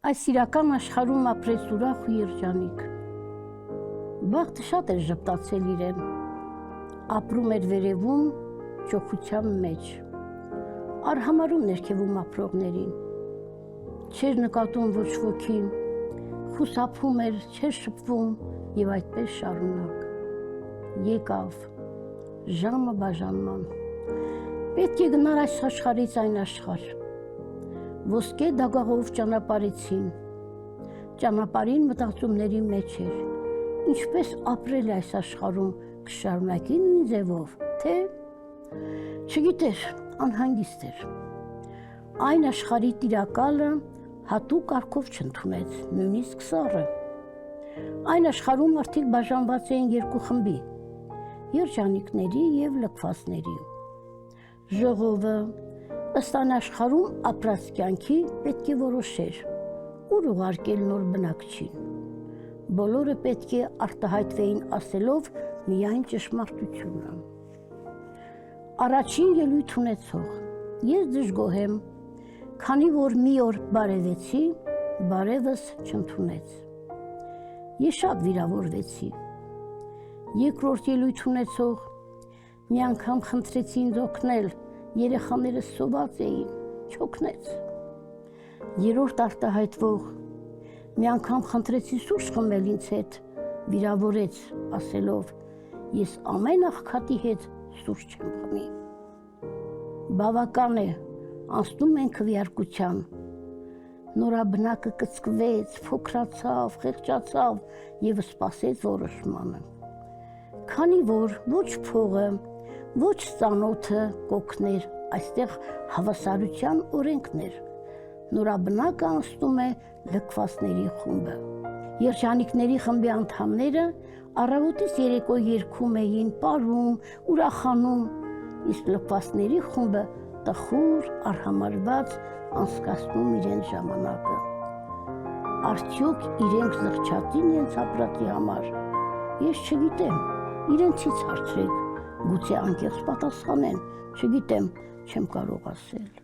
Այս իրական աշխարհում ապրեց ուրախ ու երջանիկ։ Բախտը շատ էր ժպտացել իրեն, ապրում էր վերևում ճոխության մեջ, արհամարում ներքևում ապրողներին, չէր նկատում ոչ ոքին, խուսափում էր, չէր շփվում եւ այդպես շարունակ։ Եկավ ժամը բաժանման, պետք է գնար այս աշխարհից այն աշխարհ, ոսկե դագաղով ճանապարհեցին, ճանապարհին մտածումների մեջ էր, ինչպես ապրել այս աշխարհում կշարունակի նույն ձևով, թե չգիտեր, անհանգիստ էր։ Այն աշխարհի տիրակալը հատուկ կարգով չընդունեց, նույնիսկ սառը։ Այն աշխարհում մարդիկ բաժանված էին երկու խմբի՝ երջանիկների եւ լքվածների։ Ժողովը ըստ այն աշխարհում ապրած կյանքի պետք է որոշեր, ուր ուղարկել նոր բնակչին։ Բոլորը պետք է արտահայտվեին ասելով միայն ճշմարտությունը։ Առաջին ելույթ ունեցող. ես դժգոհ եմ, քանի որ մի օր բարևեցի, բարևս չընդունեց։ Ես շատ վիրավորվեցի։ Երկրորդ ելույթ ունեցող. մի անգամ խնդրեցի ինձ օգնել, երեխաներս սոված էին, չօգնեց։ Երրորդ արտահայտվող. մի անգամ խնդրեցի սուրճ խմել ինձ հետ, վիրավորեց, ասելով. ես ամեն աղքատի հետ սուրճ չեմ խմի։ Բավական է, անցնում են քվեարկության։ Նորաբնակը կծկվեց, փոքրացավ, խեղճացավ եւ սպասեց որոշմանը։ Քանի որ ոչ փողը, ոչ ծանոթը կօգներ, այստեղ հավասարության օրենքն էր։ Նորաբնակը անցնում է լքվածների խումբը։ Երջանիկների խմբի անդամները առավոտից երեկո երգում էին, պարում, ուրախանում, իսկ լքվածների խումբը տխուր, արհամարհված անցկացնում իրենց ժամանակը։ Արդյոք իրենք զղջատին իրենց ապրածի համար։ Ես չգիտեմ, իրենցից հարցրեք, գուցե անկեղծ պատասխանեն, չգիտեմ, չեմ կարող ասել։